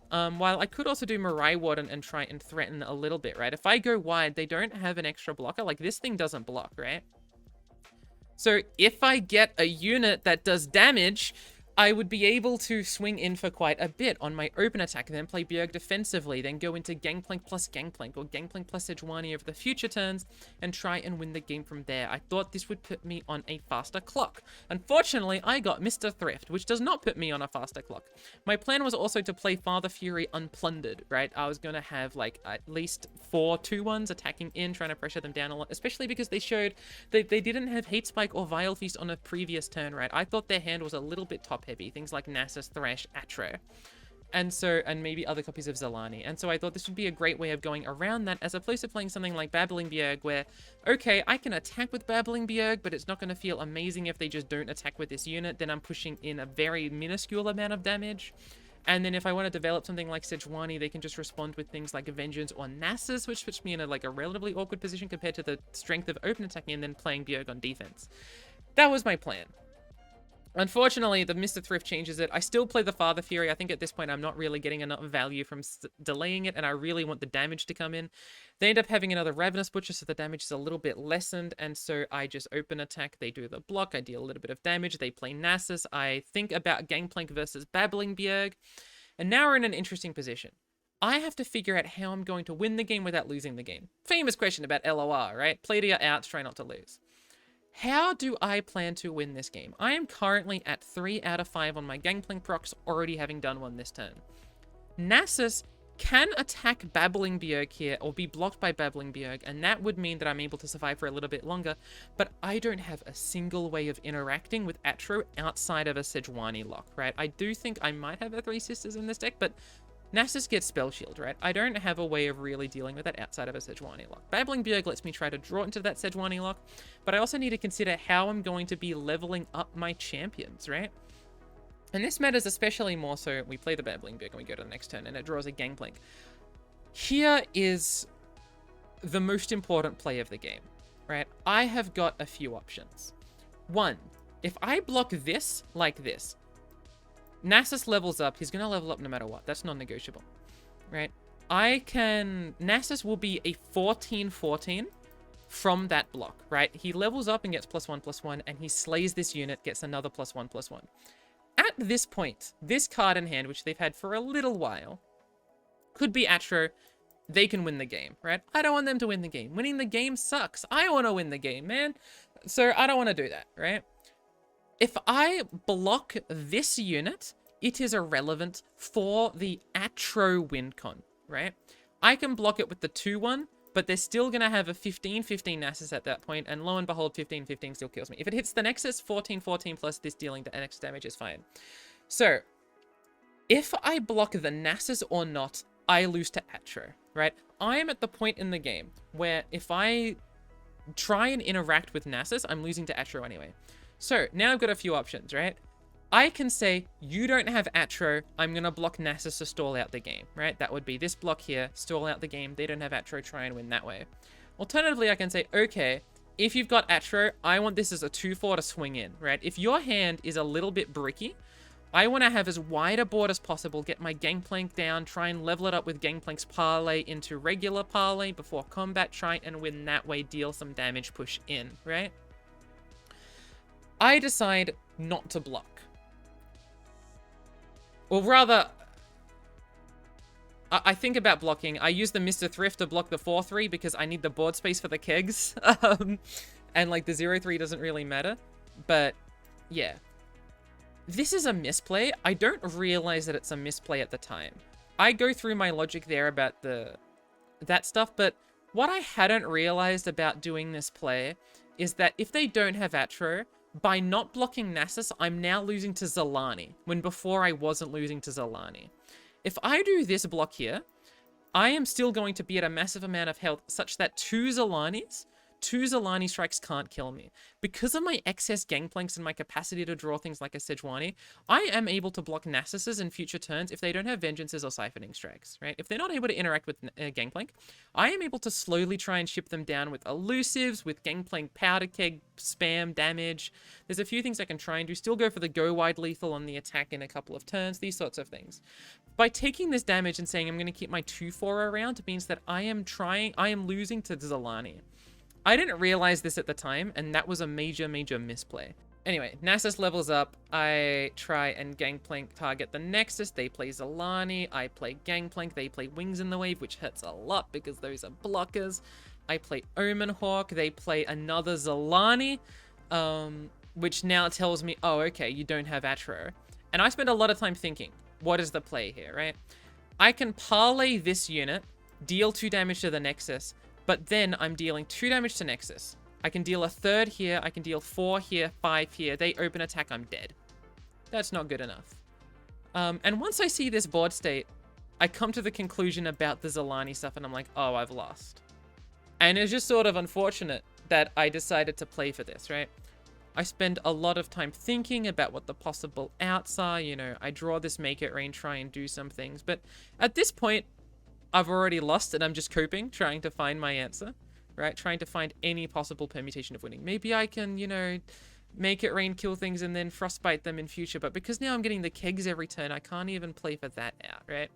While I could also do Mirai Warden and try and threaten a little bit, right? If I go wide, they don't have an extra blocker. Like, this thing doesn't block, right? So if I get a unit that does damage, I would be able to swing in for quite a bit on my open attack, and then play Bjerg defensively, then go into Gangplank plus Gangplank, or Gangplank plus Sejuani over the future turns, and try and win the game from there. I thought this would put me on a faster clock. Unfortunately, I got Mr. Thrift, which does not put me on a faster clock. My plan was also to play Father Fury unplundered, right? I was going to have, like, at least 4 2-1s attacking in, trying to pressure them down a lot, especially because they showed they didn't have Hate Spike or Vile Feast on a previous turn, right? I thought their hand was a little bit top-heavy. Things like Nasus, Thresh, Atro. And maybe other copies of Zalani. And so I thought this would be a great way of going around that, as opposed to playing something like Babbling Bjerg, where, okay, I can attack with Babbling Bjerg, but it's not going to feel amazing if they just don't attack with this unit. Then I'm pushing in a very minuscule amount of damage. And then if I want to develop something like Sejuani, they can just respond with things like Vengeance or Nasus, which puts me in a relatively awkward position compared to the strength of open attacking and then playing Bjerg on defense. That was my plan. Unfortunately, the Mr. Thrift changes it. I still play the Father Fury. I think at this point I'm not really getting enough value from delaying it, and I really want the damage to come in. They end up having another Ravenous Butcher, so the damage is a little bit lessened, and so I just open attack. They do the block. I deal a little bit of damage. They play Nasus. I think about Gangplank versus Babbling Bjerg, and now we're in an interesting position. I have to figure out how I'm going to win the game without losing the game. Famous question about LoR, right? Play to your outs, try not to lose. How do I plan to win this game? I am currently at 3 out of 5 on my Gangplank procs, already having done one this turn. Nasus can attack Babbling Bjerg here, or be blocked by Babbling Bjerg, and that would mean that I'm able to survive for a little bit longer, but I don't have a single way of interacting with Atro outside of a Sejuani lock, right? I do think I might have a 3 Sisters in this deck, but Nasus gets Spell Shield, right? I don't have a way of really dealing with that outside of a Sejuani lock. Babbling Bjerg lets me try to draw into that Sejuani lock, but I also need to consider how I'm going to be leveling up my champions, right? And this matters especially more so, we play the Babbling Bjerg and we go to the next turn, and it draws a Gangplank. Here is the most important play of the game, right? I have got a few options. One, if I block this like this, Nasus levels up. He's going to level up no matter what. That's non-negotiable, right? Nasus will be a 14/14 from that block, right? He levels up and gets +1/+1, and he slays this unit, gets another +1/+1. At this point, this card in hand, which they've had for a little while, could be Atro. They can win the game, right? I don't want them to win the game. Winning the game sucks. I want to win the game, man. So I don't want to do that, right? If I block this unit, it is irrelevant for the Atro win con, right? I can block it with the 2/1, but they're still going to have a 15/15 Nasus at that point, and lo and behold, 15/15 still kills me. If it hits the Nexus, 14/14 plus this dealing the Nexus damage is fine. So, if I block the Nasus or not, I lose to Atro, right? I am at the point in the game where if I try and interact with Nasus, I'm losing to Atro anyway. So, now I've got a few options, right? I can say, you don't have Atro, I'm going to block Nasus to stall out the game, right? That would be this block here, stall out the game, they don't have Atro, try and win that way. Alternatively, I can say, okay, if you've got Atro, I want this as a 2/4 to swing in, right? If your hand is a little bit bricky, I want to have as wide a board as possible, get my Gangplank down, try and level it up with Gangplank's Parlay into regular Parlay before combat, try and win that way, deal some damage, push in, right? I decide not to block. Or rather, I think about blocking. I use the Mr. Thrift to block the 4/3 because I need the board space for the kegs. And like the 0/3 doesn't really matter. But yeah. This is a misplay. I don't realize that it's a misplay at the time. I go through my logic there about that stuff, but what I hadn't realized about doing this play is that if they don't have Atro, by not blocking Nasus, I'm now losing to Zalani, when before I wasn't losing to Zalani. If I do this block here, I am still going to be at a massive amount of health, such that two Zalani strikes can't kill me. Because of my excess Gangplanks and my capacity to draw things like a Sejuani, I am able to block Nasuses in future turns if they don't have Vengeances or Siphoning Strikes, right? If they're not able to interact with Gangplank, I am able to slowly try and ship them down with Elusives, with Gangplank Powder Keg, spam, damage. There's a few things I can try and do. Still go for the go wide lethal on the attack in a couple of turns, these sorts of things. By taking this damage and saying I'm going to keep my 2/4 around, it means that I am losing to Zalani. I didn't realize this at the time, and that was a major misplay. Anyway, Nasus levels up. I try and Gangplank target the Nexus. They play Zalani. I play Gangplank. They play Wings in the Wave, which hurts a lot because those are blockers. I play Omen Hawk. They play another Zalani, which now tells me, oh, okay, you don't have Atro. And I spend a lot of time thinking, what is the play here, right? I can parlay this unit, deal 2 damage to the Nexus, but then I'm dealing 2 damage to Nexus. I can deal a 3rd here, I can deal 4 here, 5 here. They open attack, I'm dead. That's not good enough. And once I see this board state, I come to the conclusion about the Zalani stuff, and I'm like, oh, I've lost. And it's just sort of unfortunate that I decided to play for this, right? I spend a lot of time thinking about what the possible outs are. You know, I draw this Make It Rain, try and do some things. But at this point, I've already lost and I'm just coping, trying to find my answer, right? Trying to find any possible permutation of winning. Maybe I can, you know, Make It Rain, kill things, and then Frostbite them in future. But because now I'm getting the kegs every turn, I can't even play for that out, right?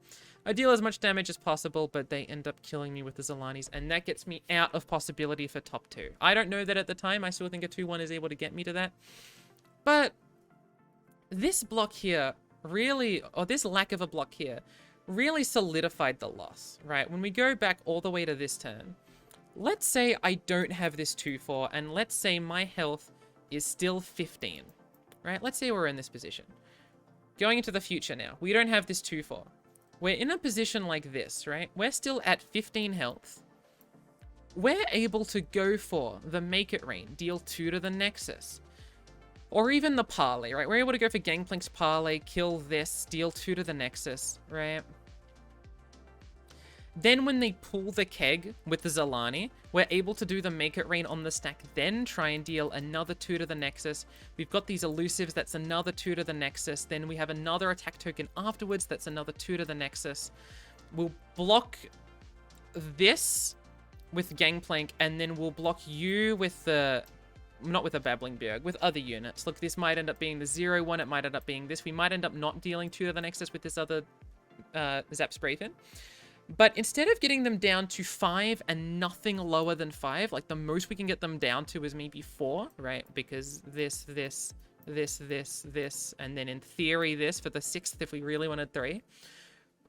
I deal as much damage as possible, but they end up killing me with the Zalanis, and that gets me out of possibility for top 2. I don't know that at the time. I still think a 2/1 is able to get me to that. But this block here really, or this lack of a block here, really solidified the loss, right? When we go back all the way to this turn, let's say I don't have this 2/4, and let's say my health is still 15, right? Let's say we're in this position. Going into the future now, we don't have this 2/4. We're in a position like this, right? We're still at 15 health. We're able to go for the Make It Rain, deal 2 to the Nexus. Or even the Parlay, right? We're able to go for Gangplank's Parlay, kill this, deal 2 to the Nexus, right? Then when they pull the keg with the Zalani, we're able to do the Make It Rain on the stack, then try and deal another 2 to the Nexus. We've got these Elusives, that's another 2 to the Nexus. Then we have another attack token afterwards, that's another 2 to the Nexus. We'll block this with Gangplank, and then we'll block you with the not with a Babbling Bjerg, with other units. Look, this might end up being the 0-1, it might end up being this. We might end up not dealing 2 to the Nexus with this other Zap Sprayfin. But instead of getting them down to 5 and nothing lower than 5, like the most we can get them down to is maybe 4, right? Because this, and then in theory this for the 6th if we really wanted 3.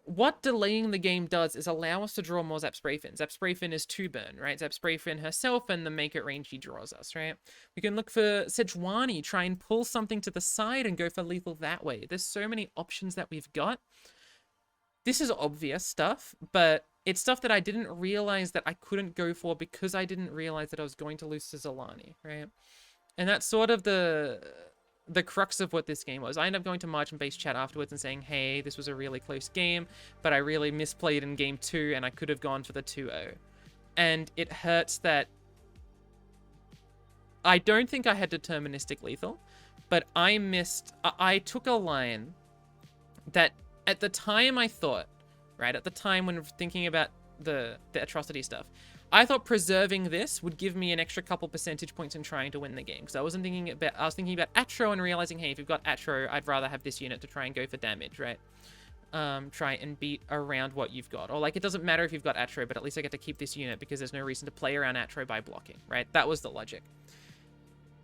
What delaying the game does is allow us to draw more Zap Sprayfin. Zap Sprayfin is 2 burn, right? Zap Sprayfin herself and the make it range she draws us, right? We can look for Sejuani, try and pull something to the side and go for lethal that way. There's so many options that we've got. This is obvious stuff, but it's stuff that I didn't realize that I couldn't go for because I didn't realize that I was going to lose to Zolani, right? And that's sort of the crux of what this game was. I ended up going to Margin-based chat afterwards and saying, hey, this was a really close game, but I really misplayed in game 2 and I could have gone for the 2-0. And it hurts that I don't think I had deterministic lethal, but I took a line that at the time I thought, right, at the time when thinking about the atrocity stuff, I thought preserving this would give me an extra couple percentage points in trying to win the game. Because I was thinking about Atro and realizing, hey, if you've got Atro, I'd rather have this unit to try and go for damage, right? Try and beat around what you've got. Or like, it doesn't matter if you've got Atro, but at least I get to keep this unit because there's no reason to play around Atro by blocking, right? That was the logic.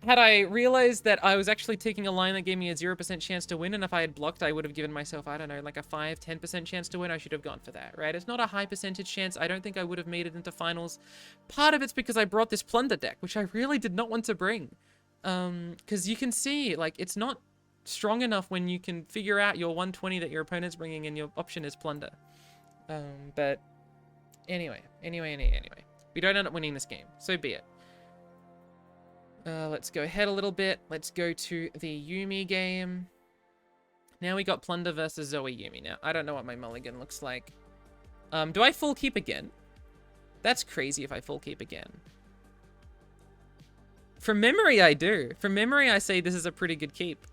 Had I realized that I was actually taking a line that gave me a 0% chance to win, and if I had blocked, I would have given myself, I don't know, like a 5-10% chance to win, I should have gone for that, right? It's not a high percentage chance. I don't think I would have made it into finals. Part of it's because I brought this Plunder deck, which I really did not want to bring. Because you can see, like, it's not strong enough when you can figure out your 120 that your opponent's bringing and your option is Plunder. But anyway. We don't end up winning this game. So be it. Let's go ahead a little bit. Let's go to the Yuumi game. Now we got Plunder versus Zoe Yuumi. Now, I don't know what my mulligan looks like. Do I full keep again? That's crazy if I full keep again. From memory, I do. From memory, I say this is a pretty good keep.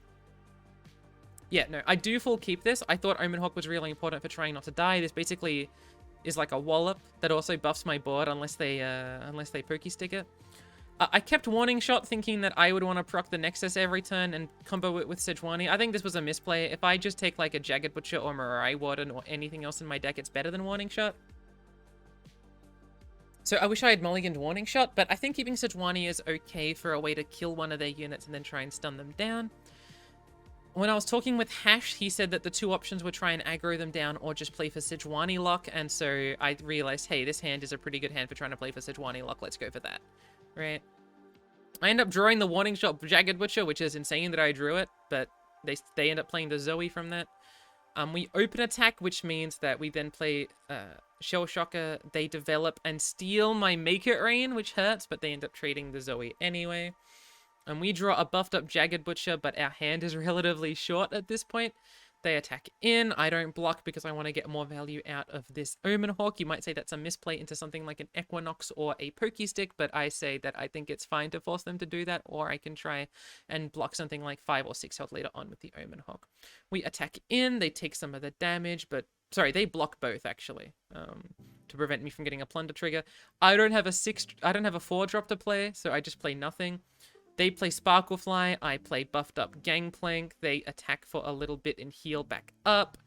Yeah, no, I do full keep this. I thought Omen Hawk was really important for trying not to die. This basically is like a wallop that also buffs my board unless they pokey stick it. I kept Warning Shot thinking that I would want to proc the Nexus every turn and combo it with Sejuani. I think this was a misplay. If I just take like a Jagged Butcher or Mirai Warden or anything else in my deck, it's better than Warning Shot. So I wish I had mulliganed Warning Shot, but I think keeping Sejuani is okay for a way to kill one of their units and then try and stun them down. When I was talking with Hash, he said that the 2 options were try and aggro them down or just play for Sejuani lock, and so I realized, hey, this hand is a pretty good hand for trying to play for Sejuani lock. Let's go for that. Right. I end up drawing the Warning Shot Jagged Butcher, which is insane that I drew it, but they end up playing the Zoe from that. We open attack, which means that we then play Shell Shocker. They develop and steal my Make It Rain, which hurts, but they end up trading the Zoe anyway. And we draw a buffed up Jagged Butcher, but our hand is relatively short at this point. They attack in. I don't block because I want to get more value out of this Omen Hawk. You might say that's a misplay into something like an Equinox or a Pokey Stick, but I say that I think it's fine to force them to do that, or I can try and block something like 5 or 6 health later on with the Omen Hawk. We attack in. They take some of the damage, but... Sorry, they block both, actually, to prevent me from getting a Plunder trigger. I don't have a 4-drop to play, so I just play nothing. They play Sparklefly, I play buffed up Gangplank, they attack for a little bit and heal back up.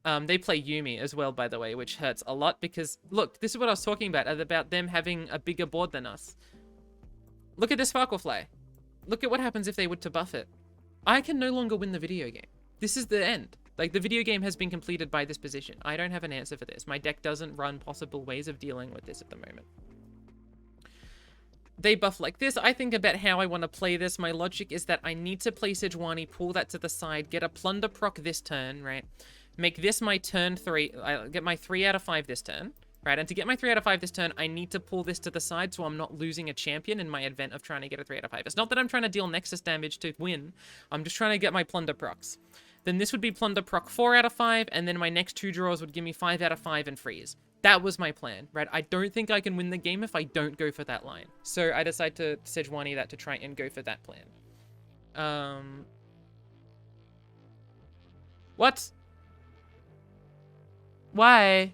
They play Yuumi as well, by the way, which hurts a lot because, look, this is what I was talking about them having a bigger board than us. Look at this Sparklefly. Look at what happens if they were to buff it. I can no longer win the video game. This is the end. Like, the video game has been completed by this position. I don't have an answer for this. My deck doesn't run possible ways of dealing with this at the moment. They buff like this. I think about how I want to play this. My logic is that I need to play Sejuani, pull that to the side, get a Plunder proc this turn, right? Make this my turn 3. I get my 3 out of 5 this turn, right? And to get my 3 out of 5 this turn, I need to pull this to the side so I'm not losing a champion in my event of trying to get a 3 out of 5. It's not that I'm trying to deal Nexus damage to win. I'm just trying to get my Plunder procs. Then this would be Plunder proc 4 out of 5, and then my next 2 draws would give me 5 out of 5 and freeze. That was my plan, right? I don't think I can win the game if I don't go for that line. So I decide to Sejuani that to try and go for that plan. What? Why?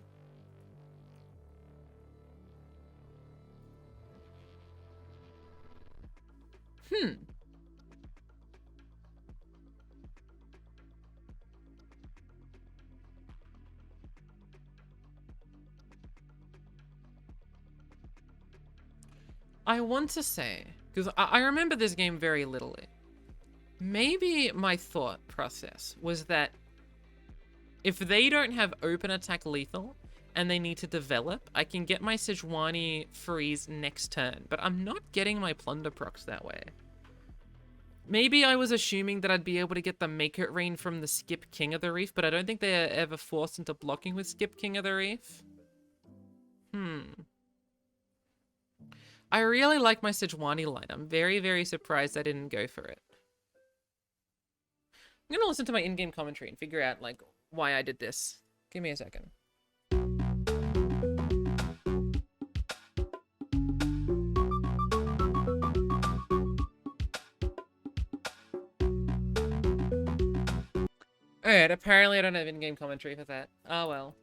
I want to say, because I remember this game very littly. Maybe my thought process was that if they don't have open attack lethal and they need to develop, I can get my Sejuani freeze next turn, but I'm not getting my plunder procs that way. Maybe I was assuming that I'd be able to get the Make It Rain from the Skip King of the Reef, but I don't think they're ever forced into blocking with Skip King of the Reef. I really like my Sejuani line. I'm very, very surprised I didn't go for it. I'm gonna listen to my in-game commentary and figure out, like, why I did this. Give me a second. Alright, apparently I don't have in-game commentary for that. Oh well.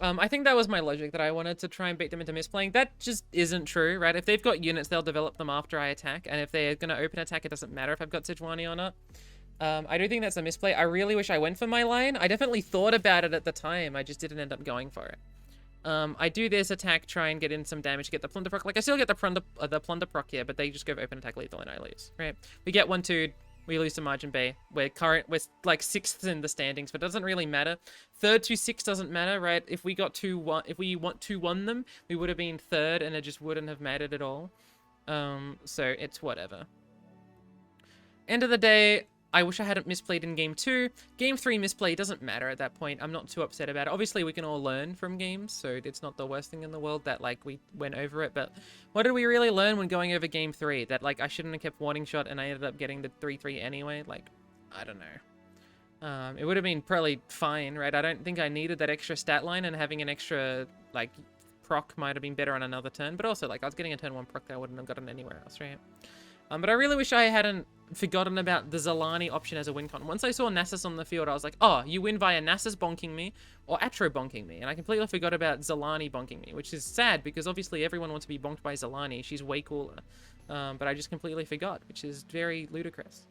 I think that was my logic, that I wanted to try and bait them into misplaying. That just isn't true, right? If they've got units, they'll develop them after I attack, and if they're gonna open attack, it doesn't matter if I've got Sejuani or not. I don't think that's a misplay. I really wish I went for my line. I definitely thought about it at the time. I just didn't end up going for it. I do this attack, try and get in some damage, get the plunder proc. Like, I still get the plunder proc here, but they just go for open attack lethal and I lose, right? We get 1-2, we lose to Margin Bay. We're like 6th in the standings, but it doesn't really matter. 3rd to 6th doesn't matter, right? If we got 2-1, if we want 2-1 them, we would have been 3rd and it just wouldn't have mattered at all. So it's whatever. End of the day, I wish I hadn't misplayed in Game 2. Game 3 misplay doesn't matter at that point. I'm not too upset about it. Obviously, we can all learn from games, so it's not the worst thing in the world that, like, we went over it. But what did we really learn when going over Game 3? That, like, I shouldn't have kept Warning Shot and I ended up getting the 3-3 anyway? Like, I don't know. It would have been probably fine, right? I don't think I needed that extra stat line, and having an extra, like, proc might have been better on another turn. But also, like, I was getting a turn 1 proc that I wouldn't have gotten anywhere else, right? But I really wish I hadn't forgotten about the Zalani option as a win con. Once I saw Nasus on the field, I was like, oh, you win via Nasus bonking me or Atro bonking me. And I completely forgot about Zalani bonking me, which is sad because obviously everyone wants to be bonked by Zalani. She's way cooler. But I just completely forgot, which is very ludicrous.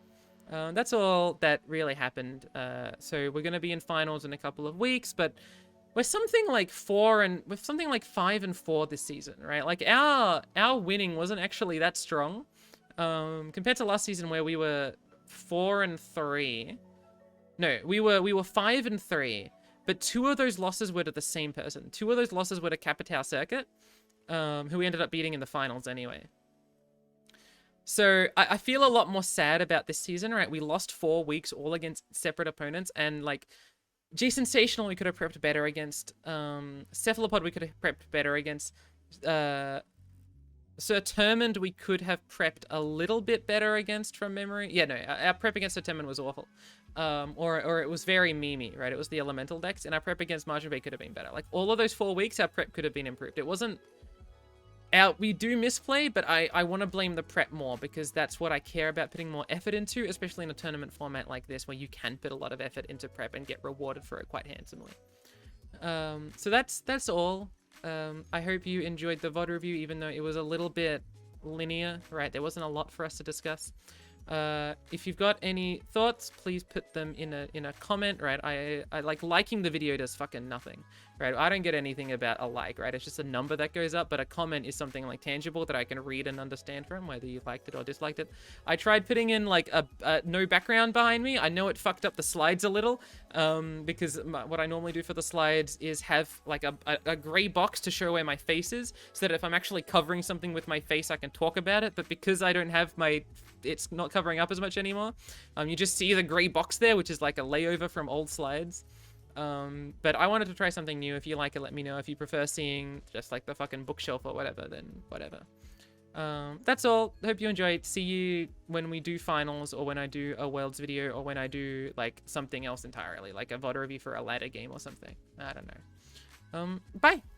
That's all that really happened. So we're going to be in finals in a couple of weeks, but we're something like 5 and 4 this season, right? Like our winning wasn't actually that strong. Compared to last season where we were 4 and 3. No, we were 5 and 3, but 2 of those losses were to the same person. 2 of those losses were to Capitao Circuit, who we ended up beating in the finals anyway. So I feel a lot more sad about this season, right? We lost 4 weeks all against separate opponents, and like G Sensational we could have prepped better against. Cephalopod we could have prepped better against. Sir Termund we could have prepped a little bit better against from memory. Yeah, no, our prep against Sir Termund was awful. Or it was very memey, right? It was the elemental decks, and our prep against Margin Bay could have been better. Like, all of those 4 weeks, our prep could have been improved. It wasn't... we do misplay, but I want to blame the prep more, because that's what I care about putting more effort into, especially in a tournament format like this, where you can put a lot of effort into prep and get rewarded for it quite handsomely. So that's all. I hope you enjoyed the VOD review, even though it was a little bit linear, right? There wasn't a lot for us to discuss. If you've got any thoughts, please put them in a comment, right? I like liking the video does fucking nothing, right? I don't get anything about a like, right? It's just a number that goes up, but a comment is something like tangible that I can read and understand from, whether you liked it or disliked it. I tried putting in like a no background behind me. I know it fucked up the slides a little, because what I normally do for the slides is have like a gray box to show where my face is, so that if I'm actually covering something with my face, I can talk about it. But because I don't have it's not covering up as much anymore. You just see the gray box there, which is like a layover from old slides. But I wanted to try something new. If you like it, let me know. If you prefer seeing just like the fucking bookshelf or whatever, then whatever. That's all. Hope you enjoyed. See you when we do finals, or when I do a Worlds video, or when I do like something else entirely, like a VOD review for a ladder game or something. I don't know. Bye!